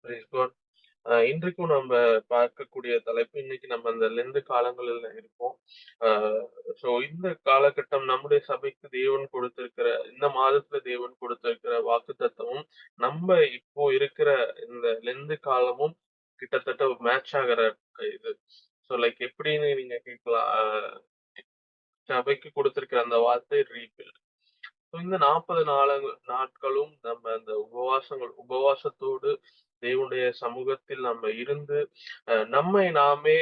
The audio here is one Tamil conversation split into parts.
Price God. இன்றைக்கும் நம்ம பார்க்கக்கூடிய தலைப்பு, இன்னைக்கு நம்ம அந்த லெந்து காலங்களில் இருக்கோம். ஸோ இந்த காலகட்டம் நம்முடைய சபைக்கு தேவன் கொடுத்திருக்கிற, இந்த மாதத்துல தேவன் கொடுத்திருக்கிற வாக்குத்தத்தமும் நம்ம இப்போ இருக்கிற இந்த லெந்து காலமும் கிட்டத்தட்ட மேட்ச் ஆகிற இது. ஸோ லைக் எப்படின்னு நீங்க கேட்கலாம். சபைக்கு கொடுத்திருக்கிற அந்த வார்த்தை ரீபில்ட். இந்த 40 நாட்களும் நம்ம அந்த உபவாசத்தோடு தேவனுடைய சமூகத்தில் நம்ம இருந்து நம்மை நாமே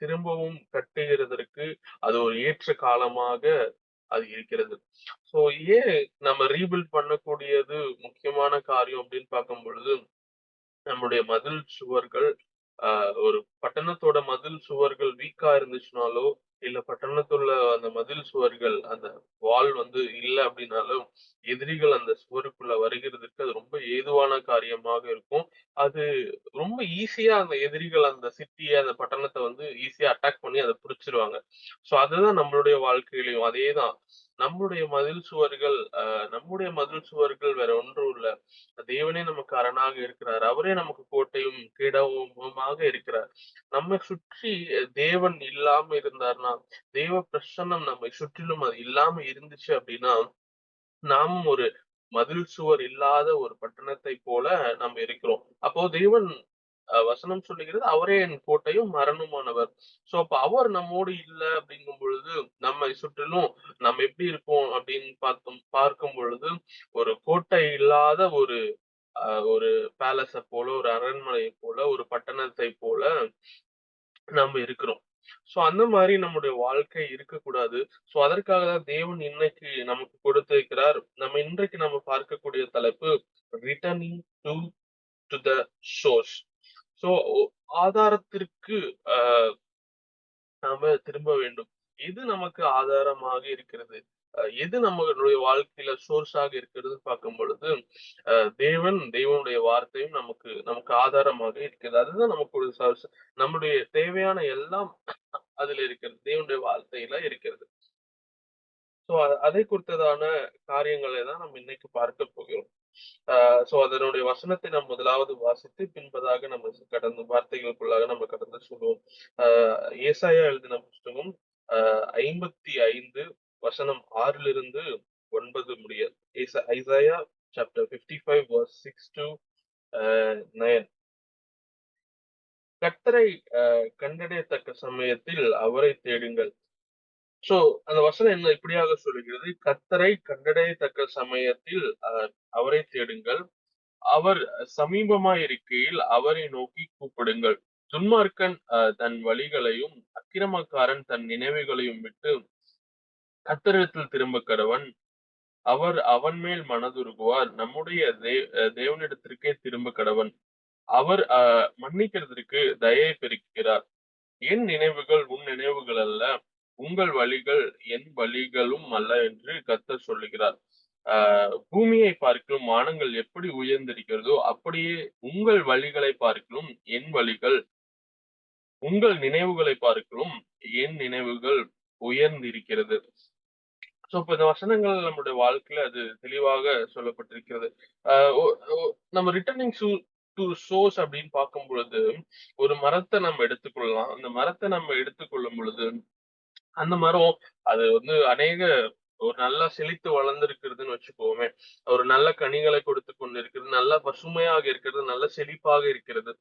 திரும்பவும் கட்டுகிறதற்கு அது ஒரு ஏற்ற காலமாக அது இருக்கிறது. சோ ஏன் நம்ம ரீபில்ட் பண்ணக்கூடியது முக்கியமான காரியம் அப்படின்னு பார்க்கும் பொழுது, நம்முடைய மதில் சுவர்கள் ஒரு பட்டணத்தோட மதில் சுவர்கள் வீக்கா இருந்துச்சுனாலோ, இல்ல பட்டணத்துல அந்த மதில் சுவர்கள் அந்த வால் இல்ல அப்படின்னாலும், எதிரிகள் அந்த சுவருக்குள்ள வருகிறதுக்கு அது ரொம்ப ஏதுவான காரியமாக இருக்கும். அது ரொம்ப ஈஸியா அந்த எதிரிகள் அந்த சிட்டிய, அந்த பட்டணத்த ஈஸியா அட்டாக் பண்ணி அத பிடிச்சிருவாங்க. சோ அதுதான் நம்மளுடைய வாழ்க்கையிலயும் அதேதான். நம்முடைய மதில் சுவர்கள் வேற ஒன்றும் இல்ல. தேவனே நமக்கு அரணாக இருக்கிறார். அவரே நமக்கு கோட்டையும் கேடகமுமாக இருக்கிறார். நம்மை சுற்றி தேவன் இல்லாம இருந்தார்னா, தேவ பிரசன்னம் நம்மை சுற்றிலும் அது இல்லாம இருந்துச்சு அப்படின்னா, நாமும் ஒரு மதில் சுவர் இல்லாத ஒரு பட்டணத்தை போல நம்ம இருக்கிறோம். அப்போ தேவன் வசனம் சொல்லுகிறது, அவரே என் கோட்டையும் மரணுமானவர். சோ அப்ப அவர் நம்மோடு இல்ல அப்படிங்கும் பொழுது, நம்மை சுற்றிலும் நம்ம எப்படி இருப்போம் அப்படின்னு பார்க்கும் பொழுது, ஒரு கோட்டை இல்லாத ஒரு பேலஸ போல, ஒரு அரண்மனையை போல, ஒரு பட்டணத்தை போல நம்ம இருக்கிறோம். சோ அந்த மாரி நம்முடைய வாழ்க்கை இருக்கக்கூடாது. சோ அதற்காக தான் தேவன் இன்னைக்கு நமக்கு கொடுத்திருக்கிறார். இன்றைக்கு நம்ம பார்க்கக்கூடிய தலைப்பு returning to to the source. So ஆதாரத்திற்கு அ நாம திரும்ப வேண்டும். எது நமக்கு ஆதாரமாக இருக்கிறது? எது நம்மளுடைய வாழ்க்கையில சோர்ஸாக இருக்கிறதுன்னு பார்க்கும் பொழுது, தேவனுடைய வார்த்தையும் நமக்கு நமக்கு ஆதாரமாக இருக்கிறது. அதுதான் நமக்கு ஒரு சோர்ஸ். நம்முடைய தேவையான எல்லாம் அதுல இருக்கிறது. தேவனுடைய வார்த்தையில இருக்கிறது. சோ அதை குறித்ததான காரியங்களை தான் நம்ம இன்னைக்கு பார்க்க போகிறோம். சோ அதனுடைய வசனத்தை நாம் முதலாவது வாசித்து, பின்பதாக நம்ம கடந்த வார்த்தைகளுக்குள்ளாக நம்ம கடந்து சொல்லுவோம். ஏசாயா எழுதின புஸ்தகம் 55 வசனம் 6லிருந்து 9 முடிய. Isaiah chapter 55 verse 6 to 9. கர்த்தரை கண்டடையத்தக்க சமயத்தில் அவரை தேடுங்கள். சோ அந்த வசனம் என்ன இப்படியாக சொல்லுகிறது: கர்த்தரை கண்டடையத்தக்க சமயத்தில் அவரை தேடுங்கள். அவர் சமீபமாய் இருக்கையில் அவரை நோக்கி கூப்பிடுங்கள். துன்மார்க்கன் தன் வழிகளையும், அக்கிரமக்காரன் தன் நினைவுகளையும் விட்டு கர்த்தரிடத்தில் திரும்ப கடவன். அவர் அவன் மேல் மனதுருகுவார். நம்முடைய தேவனிடத்திற்கே திரும்ப கடவன். அவர் மன்னிக்கிறதற்கு தயை பெருக்கிறார். என் நினைவுகள் உன் நினைவுகள் அல்ல, உங்கள் வழிகள் என் வழிகளும் அல்ல என்று கர்த்தர் சொல்லுகிறார். பூமியை பார்க்கிலும் வானங்கள் எப்படி உயர்ந்திருக்கிறதோ, அப்படியே உங்கள் வழிகளை பார்க்கிலும் என் வழிகள், உங்கள் நினைவுகளை பார்க்கிலும் என் நினைவுகள் உயர்ந்திருக்கிறது. சோ இப்ப இந்த வசனங்கள் நம்முடைய வாழ்க்கையில அது தெளிவாக சொல்லப்பட்டிருக்கிறது. ஆஹ் ஒ- ஒ- நம்ம ரிட்டர்னிங் டு சோர்ஸ் அப்படின்னு பார்க்கும் பொழுது, ஒரு மரத்தை நம்ம எடுத்துக்கொள்ளலாம். அந்த மரத்தை நம்ம எடுத்துக்கொள்ளும் பொழுது, அந்த மரம் அது அநேக ஒரு நல்லா செழித்து வளர்ந்திருக்கிறதுன்னு வச்சுக்கோமே. ஒரு நல்ல கனிகளை கொடுத்து கொண்டு இருக்கிறது, நல்ல பசுமையாக இருக்கிறது, நல்ல செழிப்பாக இருக்கிறது.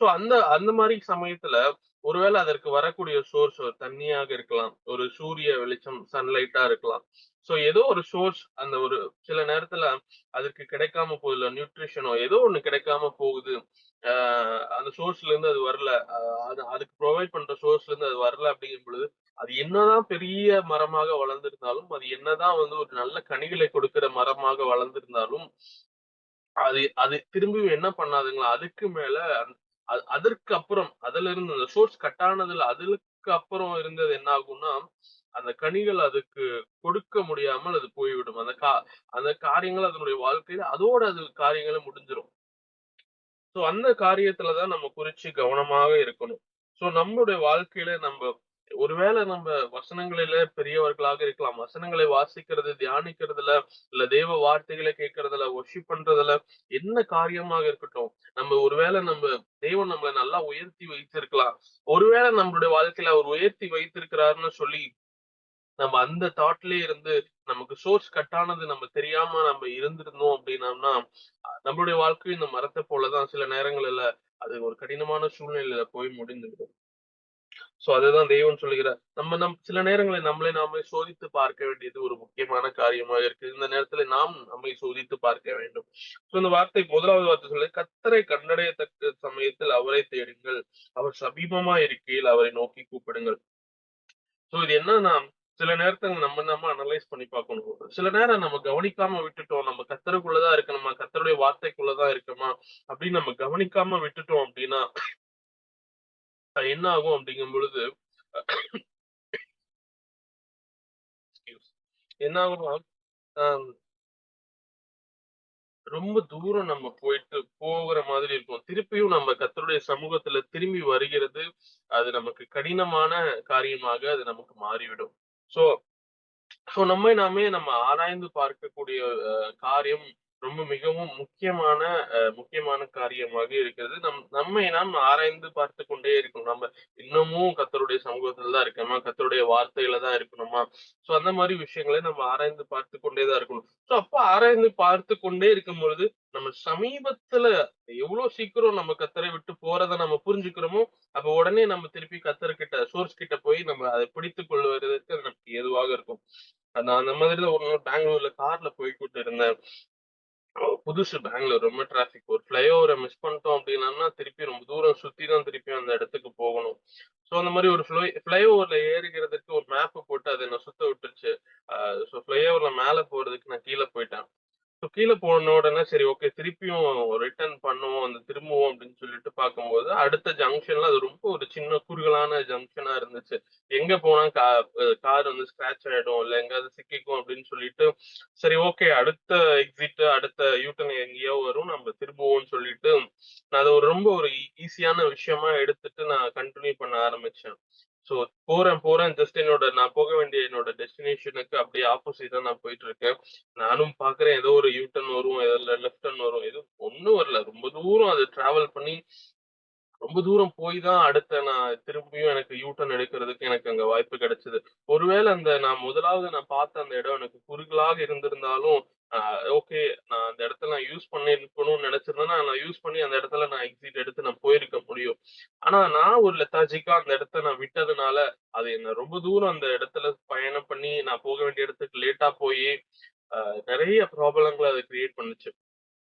சோ அந்த அந்த மாதிரி சமயத்துல ஒருவேளை அதற்கு வரக்கூடிய சோர்ஸ் ஒரு தண்ணியாக இருக்கலாம், ஒரு சூரிய வெளிச்சம் சன்லைட்டா இருக்கலாம். சோ ஏதோ ஒரு சோர்ஸ் அந்த ஒரு சில நேரத்துல அதுக்கு கிடைக்காம போகுதுல, நியூட்ரிஷனோ ஏதோ ஒண்ணு கிடைக்காம போகுது. அந்த சோர்ஸ்ல இருந்து அது வரல. அதுக்கு ப்ரொவைட் பண்ற சோர்ஸ்ல இருந்து அது வரல அப்படிங்கும் பொழுது, அது என்னதான் பெரிய மரமாக வளர்ந்திருந்தாலும், அது என்னதான் ஒரு நல்ல கனிகளை கொடுக்கிற மரமாக வளர்ந்திருந்தாலும், அது அது திரும்பியும் என்ன பண்ணாதுங்களா, அதுக்கு மேல அதற்கு அப்புறம் அதுல இருந்து அந்த சோர்ஸ் கட் ஆனதுல அதுக்கு அப்புறம் இருந்தது என்ன ஆகும்னா, அந்த கனிகள் அதுக்கு கொடுக்க முடியாமல் அது போய்விடும். அந்த காரியங்கள் அதனுடைய வாழ்க்கையில அதோட அது காரியங்களும் முடிஞ்சிரும். சோ அந்த காரியத்துல தான் நம்ம குறிச்சு கவனமாக இருக்கணும். சோ நம்மளுடைய வாழ்க்கையில நம்ம ஒருவேளை நம்ம வசனங்களில பெரியவர்களாக இருக்கலாம். வசனங்களை வாசிக்கிறது, தியானிக்கிறதுல, இல்ல தேவ வார்த்தைகளை கேட்கறதுல, வொர்ஷிப் பண்றதுல, என்ன காரியமாக இருக்கட்டும். நம்ம தேவன் நம்மள நல்லா உயர்த்தி வைத்திருக்கலாம். ஒருவேளை நம்மளுடைய வாழ்க்கையில அவர் உயர்த்தி வைத்திருக்கிறாருன்னு சொல்லி, நம்ம அந்த தாட்லயே இருந்து நமக்கு சோர்ஸ் கட் ஆனது நம்ம தெரியாம நம்ம இருந்திருந்தோம் அப்படின்னம்னா, நம்மளுடைய வாழ்க்கையும் இந்த மரத்த போலதான் சில நேரங்கள்ல அது ஒரு கடினமான சூழ்நிலையில போய் முடிந்துவிடும். சோ அதுதான் தேவன் சொல்லுகிறார். சில நேரங்களில் நம்மளை நாமே சோதித்து பார்க்க வேண்டியது ஒரு முக்கியமான காரியமாக இருக்கு. இந்த நேரத்துல நாம் நம்மை சோதித்து பார்க்க வேண்டும். சோ இந்த முதலாவது வார்த்தை சொல்லு, கர்த்தரை கண்டடையத்தக்க சமயத்தில் அவரை தேடுங்கள். அவர் சமீபமா இருக்கையில் அவரை நோக்கி கூப்பிடுங்கள். சோ இது என்னன்னா, சில நேரத்துல நம்ம அனலைஸ் பண்ணி பார்க்கணும். சில நேரம் நம்ம கவனிக்காம விட்டுட்டோம். நம்ம கர்த்தருக்குள்ளதான் இருக்கணுமா? கர்த்தருடைய வார்த்தைக்குள்ளதான் இருக்கமா? அப்படின்னு நம்ம கவனிக்காம விட்டுட்டோம் அப்படின்னா, அது என்ன ஆகும் அப்படிங்கும் பொழுது என்ன ஆகும்னா, அ ரொம்ப தூரம் நம்ம போகிற மாதிரி இருக்கும். திருப்பியும் நம்ம கர்த்தருடைய சமூகத்துல திரும்பி வருகிறது, அது நமக்கு கடினமான காரியமாக அது நமக்கு மாறிவிடும். சோ சோ நம்மை நாமே நம்ம ஆராய்ந்து பார்க்கக்கூடிய காரியம் ரொம்ப மிகவும் முக்கியமான காரியமாக இருக்கிறது. நம்மை நாம் ஆராய்ந்து பார்த்துக் கொண்டே இருக்கணும். நம்ம இன்னமும் கர்த்தருடைய சமூகத்துல தான் இருக்கணுமா? கர்த்தருடைய வார்த்தையில தான் இருக்கணுமா? சோ அந்த மாரி விஷயங்களை நம்ம ஆராய்ந்து பார்த்துக் கொண்டே தான் இருக்கணும். சோ அப்ப ஆராய்ந்து பார்த்துக் கொண்டே இருக்கும் பொழுது, நம்ம சமீபத்துல எவ்வளவு சீக்கிரம் நம்ம கர்த்தரை விட்டு போறத நம்ம புரிஞ்சுக்கிறோமோ, அப்ப உடனே நம்ம திருப்பி கர்த்தர்கிட்ட சோர்ஸ் கிட்ட போய் நம்ம அதை பிடித்துக் கொள்வதற்கு அது நமக்கு ஏதுவாக இருக்கும். நான் அந்த மாதிரி தான் ஒரு நாள் பெங்களூர்ல கார்ல போய்க்கிட்டு இருந்தேன். புதுசு பெங்களூர் ரொம்ப டிராபிக். ஒரு ஃப்ளைஓவர மிஸ் பண்ணிட்டோம் அப்படின்னம்னா, திருப்பி ரொம்ப தூரம் சுத்தி தான் திருப்பி அந்த இடத்துக்கு போகணும். சோ அந்த மாரி ஒரு ஃப்ளைஓவர்ல ஏறுகிறதுக்கு ஒரு மேப் போட்டு அது என்ன சுத்த விட்டுருச்சு. அ சோ ஃப்ளைஓவர்ல மேல போறதுக்கு நான் கீழ போயிட்டேன். ஸோ கீழ போன உடனே சரி ஓகே திருப்பியும் ரிட்டர்ன் பண்ணுவோம். திரும்புவோம் அப்படின்னு சொல்லிட்டு பார்க்கும்போது, அடுத்த ஜங்ஷன்ல அது ரொம்ப ஒரு சின்ன குறுகலான ஜங்ஷனா இருந்துச்சு. எங்க போனா கார் வந்து ஸ்க்ராட்ச் ஆயிடும், இல்ல எங்கேயாவது சிக்கிக்கும் அப்படின்னு சொல்லிட்டு, சரி ஓகே அடுத்த அடுத்த யூ டர்ன் எங்கேயோ வரும். நம்ம திரும்புவோம்ன்னு சொல்லிட்டு, நான் அத ரொம்ப ஒரு ஈஸியான விஷயமா எடுத்துட்டு நான் கன்டின்யூ பண்ண ஆரம்பிச்சேன். ஸோ போறேன் ஜஸ்ட் நான் போக வேண்டிய என்னோட டெஸ்டினேஷனுக்கு அப்படியே ஆப்போசிட்டா நான் போயிட்டு இருக்கேன். நானும் பார்க்குறேன் ஏதோ ஒரு யூ டர்ன் வரும், ஏதோ லெஃப்ட் டர்ன் வரும். எதுவும் ஒண்ணும் வரல. ரொம்ப தூரம் அது டிராவல் பண்ணி ரொம்ப தூரம் போய் தான் அடுத்த நான் திரும்பியும் எனக்கு யூ டர்ன் எடுக்கிறதுக்கு எனக்கு அங்க வாய்ப்பு கிடைச்சது. ஒருவேள நான் முதலாவது நான் பார்த்த அந்த இடம் எனக்கு குறுகலாக இருந்திருந்தாலும், அ ஓகே நான் அந்த இடத்துல நான் யூஸ் பண்ணியிருக்கணும்னு நினைச்சிருந்தேன்னா, நான் யூஸ் பண்ணி அந்த இடத்துல நான் எக்ஸிட் எடுத்து நான் போயிருக்க முடியும். ஆனா நான் ஒரு லெதார்ஜிக்கா அந்த இடத்த நான் விட்டதுனால, அது என்ன ரொம்ப தூரம் அந்த இடத்துல பயணம் பண்ணி நான் போக வேண்டிய இடத்துக்கு லேட்டா போயி, அ நெறைய ப்ராப்ளங்கள அது கிரியேட் பண்ணுச்சு.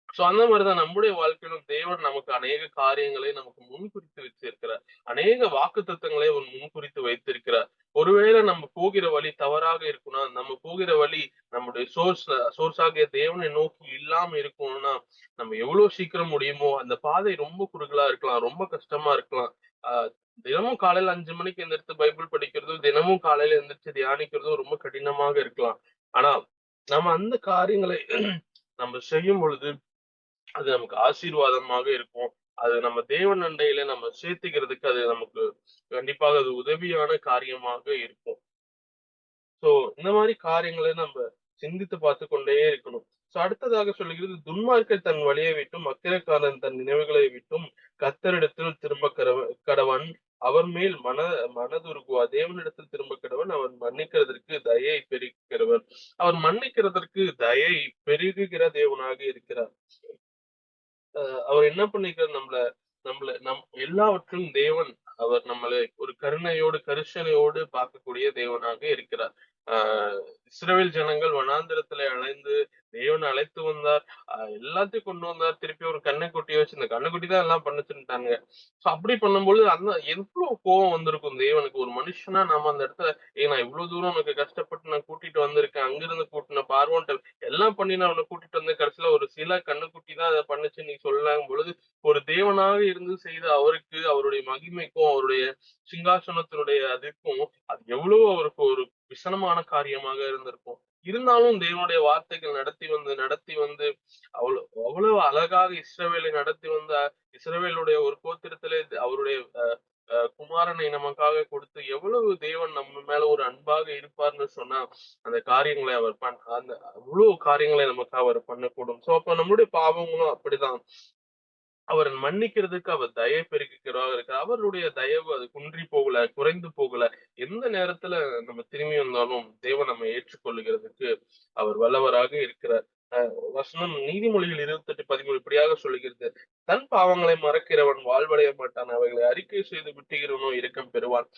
சோ அந்த மாரிதான் நம்முடைய வாழ்க்கையிலும் தேவன் நமக்கு அநேக காரியங்களை நமக்கு முன்குறித்து வச்சிருக்கிறார். அநேக வாக்குத்தத்தங்களை அவர் முன்குறித்து வைத்திருக்கிறார். ஒருவேளை நம்ம போகிற வழி தவறாக இருக்கும்னா, நம்ம போகிற வழி நம்முடைய சோர்ஸ் ஆகிய தேவனை நோக்கி இல்லாம இருக்கணும்னா, நம்ம எவ்வளவு சீக்கிரம் முடியுமோ அந்த பாதை ரொம்ப குறுகலா இருக்கலாம், ரொம்ப கஷ்டமா இருக்கலாம். ஆ தினமும் காலையில 5 மணிக்கு எந்திரிச்சு பைபிள் படிக்கிறதும், தினமும் காலையில எந்திரிச்சு தியானிக்கிறதும் ரொம்ப கடினமாக இருக்கலாம். ஆனா, நம்ம அந்த காரியங்களை நம்ம செய்யும் பொழுது அது நமக்கு ஆசீர்வாதமாக இருக்கும். அது நம்ம தேவன் அண்டையில நம்ம சேர்த்துக்கிறதுக்கு அது நமக்கு கண்டிப்பாக அது உதவியான காரியமாக இருக்கும். சோ இந்த மாரி காரியங்களை நம்ம சிந்தித்து பார்த்துக் கொண்டே இருக்கணும். சோ அடுத்ததாக சொல்லுகிறது, துன்மார்க்கர் தன் வழியை விட்டும், அக்கிரக்காரன் தன் நினைவுகளை விட்டும் கர்த்தரிடத்தில் திரும்பக் கடவன். அவர் மேல் மனதுருகுவார். தேவனிடத்தில் திரும்பக் கடவன். அவர் மன்னிக்கிறதற்கு தயை பெருகிறவர். அவர் மன்னிக்கிறதற்கு தயை பெருகுகிற தேவனாக இருக்கிறார். அவர் என்ன பண்ணிருக்காரு நம்மள நம்மள எல்லாவற்றிலும் தேவன் அவர் நம்மளை ஒரு கரிசனையோடு பார்க்கக்கூடிய தேவனாக இருக்கிறார். இஸ்ரவேல் ஜனங்கள் வனாந்திரத்திலே அலைந்து தேவன் அழைத்து வந்தார். எல்லாத்தையும் கொண்டு வந்தார். திருப்பி ஒரு கன்னுக்குட்டிய வச்சு இந்த கன்னுக்குட்டி தான் எல்லாம் பண்ணுச்சுன்னுட்டாங்க. சோ அப்படி பண்ணும்பொழுது எவ்வளவு கோவம் வந்திருக்கும் தேவனுக்கு. ஒரு மனுஷனா நாம அந்த இடத்துல, நான் இவ்வளவு தூரம் உனக்கு கஷ்டப்பட்டு நான் கூட்டிட்டு வந்திருக்கேன். அங்கிருந்து கூட்டின பார்வோன்ட்ட எல்லாம் பண்ணி நான் உன்னை கூட்டிட்டு வந்தேன். கடைசியில ஒரு சில கன்னுக்குட்டி தான் அத பண்ணுச்சு நீ சொல்லலாம் பொழுது, ஒரு தேவனாக இருந்து செய்த அவருக்கு, அவருடைய மகிமைக்கும், அவருடைய சிங்காசனத்தினுடைய அதுக்கும், அது எவ்வளவு அவருக்கு ஒரு விசனமான காரியமாக இருந்திருக்கும். இருந்தாலும் தேவனுடைய வார்த்தைகள் நடத்தி வந்து அவ்வளவு அழகாக இஸ்ரவேலை நடத்தி வந்த இஸ்ரவேலுடைய ஒரு கோத்திரத்திலே அவருடைய குமாரனை நமக்காக கொடுத்து எவ்வளவு தேவன் நம்ம மேல ஒரு அன்பாக இருப்பார்ன்னு சொன்னா அந்த காரியங்களை அவர் அந்த அவ்வளவு காரியங்களை நமக்கு அவர் பண்ணக்கூடும். சோ அப்ப நம்மளுடைய பாவங்களும் அப்படிதான். அவர் மன்னிக்கிறதுக்கு அவர் தயை பெருக்கிறவராக இருக்கிறார். அவருடைய தயவு அது குன்றி போகல, குறைந்து போகல. எந்த நேரத்துல நம்ம திரும்பி வந்தாலும் தேவன் நம்மை ஏற்றுக்கொள்ளுகிறதுக்கு அவர் வல்லவராக இருக்கிறார். வசனம் நீதிமொழிகள் 28:13 இப்படியாக சொல்லுகிறது. தன் பாவங்களை மறக்கிறவன் வாழ்வடைய மாட்டான். அவைகளை அறிக்கை செய்து விட்டுகிறவனோ இரக்கம் பெறுவான்.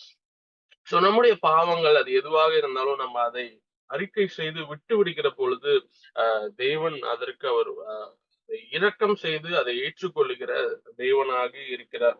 சோ நம்முடைய பாவங்கள் அது எதுவாக இருந்தாலும் நம்ம அதை அறிக்கை செய்து விட்டு விடுகிற பொழுது தேவன் அதற்கு அவர் இரக்கம் செய்து அதை ஏற்றுக்கொள்ளுகிற தேவனாக இருக்கிறார்.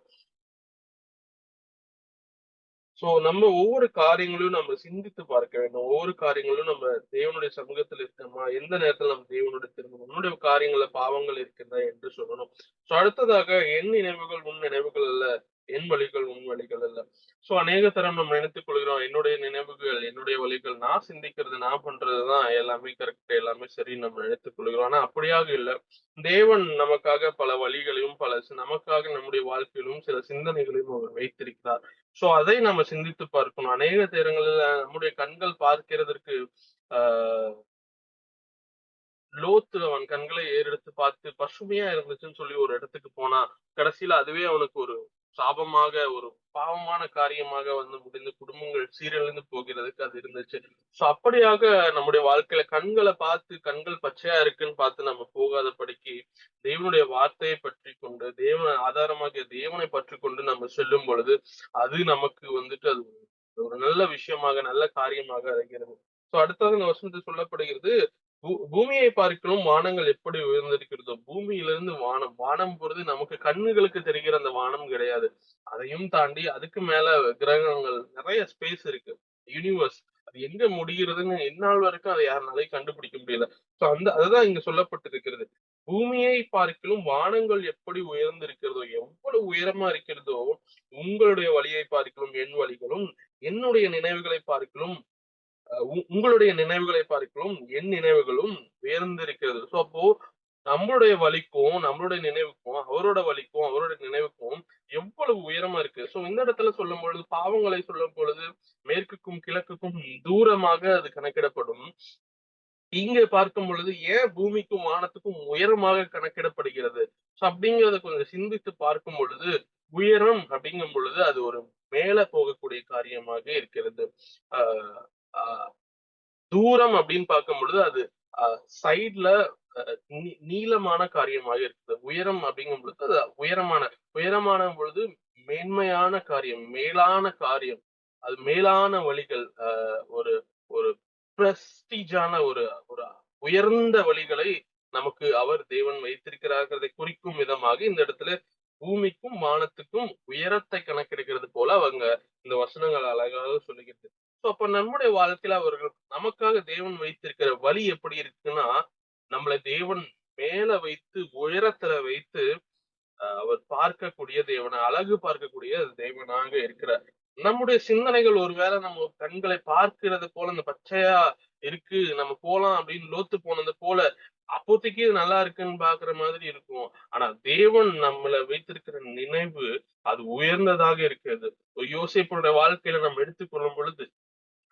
சோ நம்ம ஒவ்வொரு காரியங்களையும் நம்ம சிந்தித்து பார்க்க வேண்டும். ஒவ்வொரு காரியங்களும் நம்ம தேவனுடைய சமூகத்தில் இருக்கோமா, எந்த நேரத்துல நம்ம தேவனுடைய திரும்பணும், நம்முடைய காரியங்கள்ல பாவங்கள் இருக்கின்றன என்று சொல்லணும். சோ அடுத்ததாக என் நினைவுகள் உன் நினைவுகள் அல்ல, என் வழிகள் உன் வழிகள் அல்ல. சோ அநேக தரம் நம்ம நினைத்துக் கொள்கிறோம், என்னுடைய நினைவுகள் என்னுடைய வழிகள், நான் சிந்திக்கிறது நான் பண்றதுதான் எல்லாமே கரெக்ட், எல்லாமே சரி நம்ம நினைத்துக் கொள்கிறோம். ஆனா அப்படியாக இல்லை. தேவன் நமக்காக பல வழிகளையும் நமக்காக நம்முடைய வாழ்க்கையிலும் சில சிந்தனைகளையும் அவர் வைத்திருக்கிறார். சோ அதை நம்ம சிந்தித்து பார்க்கணும். அநேக நேரங்களில் நம்முடைய கண்கள் பார்க்கிறதற்கு ஆஹ் லோத்து அவன் கண்களை ஏறெடுத்து பார்த்து பசுமையா இருந்துச்சுன்னு சொல்லி ஒரு இடத்துக்கு போனா, கடைசியில அதுவே அவனுக்கு ஒரு சாபமாக, ஒரு பாவமான காரியமாக வந்து முடிந்து குடும்பங்கள் சீரழிந்து போகிறதுக்கு அது இருந்துச்சு. சோ அப்படியாக நம்முடைய வாழ்க்கையில கண்களை பார்த்து கண்கள் பச்சையா இருக்குன்னு பார்த்து நம்ம போகாதபடிக்கு தேவனுடைய வார்த்தையை பற்றி கொண்டு ஆதாரமாக தேவனை பற்றி கொண்டு நம்ம செல்லும் பொழுது அது நமக்கு வந்துட்டு அது ஒரு நல்ல விஷயமாக நல்ல காரியமாக இருக்கிறது. சோ அடுத்தது இந்த வசனத்தில் சொல்லப்படுகிறது, பூமியை பார்க்கிறோம் வானங்கள் எப்படி உயர்ந்திருக்கிறதோ. பூமியிலிருந்து வானம், வானம் போறது நமக்கு கண்ணுகளுக்கு தெரிகிற அந்த வானம் கிடையாது. அதையும் தாண்டி அதுக்கு மேல கிரகங்கள் நிறைய ஸ்பேஸ் இருக்கு, யூனிவர்ஸ். அது எங்க முடிகிறதுன்னு இந்நாள் வரைக்கும் அதை யாருனாலையும் கண்டுபிடிக்க முடியல. சோ அதுதான் இங்க சொல்லப்பட்டிருக்கிறது. பூமியை பார்க்கிலும் வானங்கள் எப்படி உயர்ந்திருக்கிறதோ, எவ்வளவு உயரமா இருக்கிறதோ, உங்களுடைய வழியை பார்க்கிலும் என் வழிகளும், என்னுடைய நினைவுகளை பார்க்கிலும் உங்களுடைய நினைவுகளை பார்க்கலாம் என் நினைவுகளும் உயர்ந்திருக்கிறது. சோ அப்போ நம்மளுடைய வழிக்கும் நம்மளுடைய நினைவுக்கும் அவரோட வழிக்கும் அவருடைய நினைவுக்கும் எவ்வளவு உயரமா இருக்கு. சோ இந்த இடத்துல சொல்லும் பொழுது பாவங்களை சொல்லும் பொழுது மேற்குக்கும் கிழக்குக்கும் தூரமாக அது கணக்கிடப்படும். இங்க பார்க்கும் பொழுது ஏன் பூமிக்கும் வானத்துக்கும் உயரமாக கணக்கிடப்படுகிறது. சோ அப்படிங்கிறத கொஞ்சம் சிந்தித்து பார்க்கும் பொழுது உயரம் அப்படிங்கும் பொழுது அது ஒரு மேல போகக்கூடிய காரியமாக இருக்கிறது. ஆஹ் ஆஹ் தூரம் அப்படின்னு பார்க்கும் பொழுது அது சைட்ல நீளமான காரியமாக இருக்குது. உயரம் அப்படிங்கும் பொழுது அது உயரமான பொழுது மேன்மையான காரியம், மேலான காரியம், அது மேலான வழிகள், ஒரு ஒரு பிரஸ்டீஜான ஒரு ஒரு உயர்ந்த வழிகளை நமக்கு அவர் தேவன் வைத்திருக்கிறார்கிறதை குறிக்கும் விதமாக இந்த இடத்துல பூமிக்கும் வானத்துக்கும் உயரத்தை கணக்கெடுக்கிறது போல அவங்க இந்த வசனங்கள் அழகாக சொல்லுகிறது. சோ அப்ப நம்முடைய வாழ்க்கையில அவர்கள் நமக்காக தேவன் வைத்திருக்கிற வழி எப்படி இருக்குன்னா, நம்மளை தேவன் மேல வைத்து உயரத்துல வைத்து அவர் பார்க்கக்கூடிய தேவனை அழகு பார்க்கக்கூடிய தேவனாக இருக்கிறார். நம்முடைய சிந்தனைகள் ஒருவேளை நம்ம கண்களை பார்க்கிறது போல இந்த பச்சையா இருக்கு நம்ம போலாம் அப்படின்னு லோத்து போனது போல அப்போதைக்கு நல்லா இருக்குன்னு பாக்குற மாதிரி இருக்கும். ஆனா தேவன் நம்மள வைத்திருக்கிற நினைவு அது உயர்ந்ததாக இருக்கிறது. யோசேப்புடைய வாழ்க்கையில நம்ம எடுத்துக்கொள்ளும் பொழுது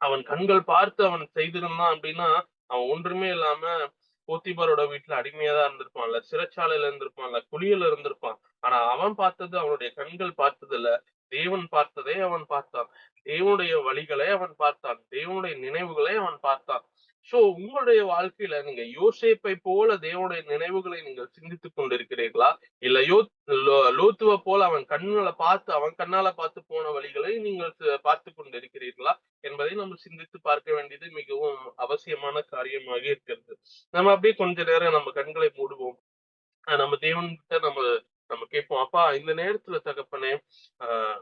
அவன் கண்கள் பார்த்து அவன் செய்திருந்தான் அப்படின்னா அவன் ஒன்றுமே இல்லாம போத்திபாரோட வீட்டுல அடிமையா தான் இருந்திருப்பான்ல, சிறைச்சாலையில இருந்திருப்பான்ல, குழியில இருந்திருப்பான். ஆனா அவன் பார்த்தது அவனுடைய கண்கள் பார்த்தது இல்ல, தேவன் பார்த்ததை அவன் பார்த்தான். தேவனுடைய வழிகளை அவன் பார்த்தான், தேவனுடைய நினைவுகளை அவன் பார்த்தான். சோ உங்களுடைய வாழ்க்கையில நீங்க யோசேப்பை போல தேவனுடைய நினைவுகளை நீங்கள் சிந்தித்துக் கொண்டிருக்கிறீர்களா? இல்ல லோத்துவ போல அவன் கண்ணால பார்த்து போன வழிகளை நீங்கள் பார்த்து கொண்டிருக்கிறீர்களா என்பதை நம்ம சிந்தித்து பார்க்க வேண்டியது மிகவும் அவசியமான காரியமாக இருக்கிறது. நம்ம அப்படியே கொஞ்ச நேரம் நம்ம கண்களை மூடுவோம். நம்ம தேவன்கிட்ட நம்ம நம்ம கேட்போம், அப்பா இந்த நேரத்துல தகப்பனே ஆஹ்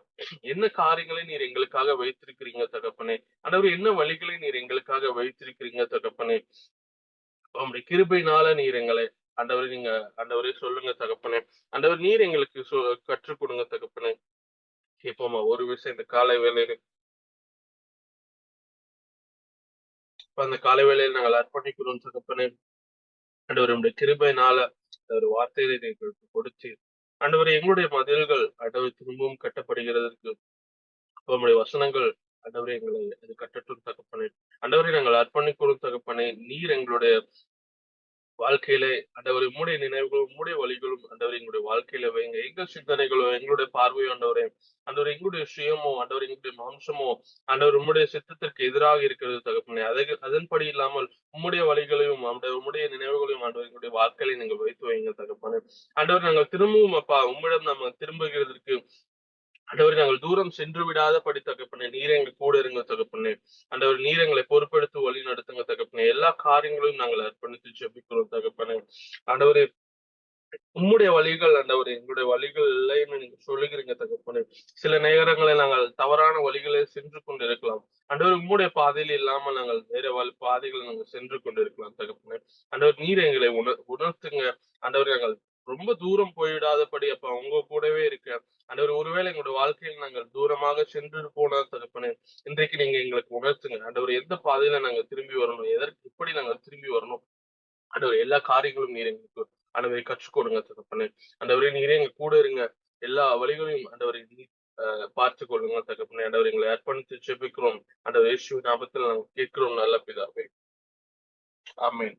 என்ன காரியங்களை நீர் எங்களுக்காக வைத்திருக்கிறீங்க தகப்பனே. ஆண்டவரே என்ன வழிகளை நீர் எங்களுக்காக வைத்திருக்கிறீங்க தகப்பனே. உங்களுடைய கிருபையினால நீர் எங்களை ஆண்டவரே சொல்லுங்க தகப்பனே. ஆண்டவர் நீர் எங்களுக்கு கற்றுக் கொடுங்க தகப்பனே. கேட்போமா ஒரு விஷயம் இந்த காலை வேளையில. அந்த காலை வேளையில் நாங்கள் அர்ப்பணிக்கிறோம் தகப்பனே. ஆண்டவர் உங்களுடைய கிருபையினால ஒரு வார்த்தையை எங்களுக்கு கொடுத்து ஆண்டவரே, எங்களுடைய மதில்கள் ஆண்டவரே திரும்பவும் கட்டப்படுகிறதற்கு உம்முடைய வசனங்கள் ஆண்டவரே எங்களை அது கட்டட்டும் தகப்பனே. ஆண்டவரே, நாங்கள் அர்ப்பணிக்கிறோம் தகப்பனே. நீர் எங்களுடைய வாழ்க்கையிலே ஆண்டவரே உம்முடைய நினைவுகளும், உம்முடைய வழிகளும் ஆண்டவரே எங்களுடைய வாழ்க்கையில வைங்க. எங்கள் சிந்தனைகளோ, எங்களுடைய பார்வையோ ஆண்டவரே, ஆண்டவரே எங்களுடைய சுயமோ, ஆண்டவரே எங்களுடைய மாம்சமோ, ஆண்டவர் உம்முடைய சித்தத்திற்கு எதிராக இருக்கிறது தகப்பனே. அதன்படி இல்லாமல் உம்முடைய வழிகளையும், ஆண்டவர் உம்முடைய நினைவுகளையும் ஆண்டவர் எங்களுடைய வாழ்க்கையில நீங்கள் வைத்து வைங்க தகப்பனே. ஆண்டவர், நாங்கள் திரும்பவும் அப்பா உம்மிடம் நம்ம திரும்புகிறதற்கு ஆண்டவரே நாங்கள் தூரம் சென்று விடாதபடி தகப்பனே, நீர் எங்க கூட இருங்க தகப்பனே. ஆண்டவர், நீர் எங்களை பொறுப்பெடுத்து வழி நடத்துங்க தகப்பனே. எல்லா காரியங்களையும் நாங்கள் அர்ப்பணித்து ஜெபிக்கிறோம் தகப்பனே. ஆண்டவரே, உம்முடைய வழிகள் ஆண்டவரே எங்களுடைய வழிகள் இல்லைன்னு நீங்க சொல்லுகிறீங்க தகப்பனே. சில நேரங்களில் நாங்கள் தவறான வழிகளில் சென்று கொண்டிருக்கலாம். ஆண்டவர், உம்முடைய பாதையில் இல்லாமல் நாங்கள் வேற பாதைகளை நாங்கள் சென்று கொண்டிருக்கலாம் தகப்பனே. ஆண்டவர், நீர் எங்களை உணர்த்துங்க. ஆண்டவர், நாங்கள் ரொம்ப தூரம் போய்விடாதபடி அப்ப உங்க கூடவே இருக்க ஆண்டவர், ஒருவேளை எங்களுடைய வாழ்க்கையில் நாங்கள் தூரமாக சென்று போனா தகப்பனே, இன்றைக்கு நீங்க எங்களுக்கு உணர்த்துங்க. ஆண்டவர், எந்த பாதையில நாங்கள் திரும்பி வரணும், எதற்கு எப்படி நாங்கள் திரும்பி வரணும், ஆண்டவரே எல்லா காரியங்களும் நீர் எங்களுக்கு ஆண்டவரை கற்றுக் கொடுங்க தகப்பனே. ஆண்டவரே, நீரே எங்க கூட இருங்க. எல்லா வழிகளையும் ஆண்டவரை நீர் பார்த்துக் கொள்ளுங்க தகப்பனே. ஆண்டவர், எங்களை அர்ப்பணித்து ஜெபிக்கிறோம். ஆண்டவர் இயேசுவின் நாமத்தில் நாங்கள் கேட்கிறோம் நல்ல பிதாவே. ஆமென்.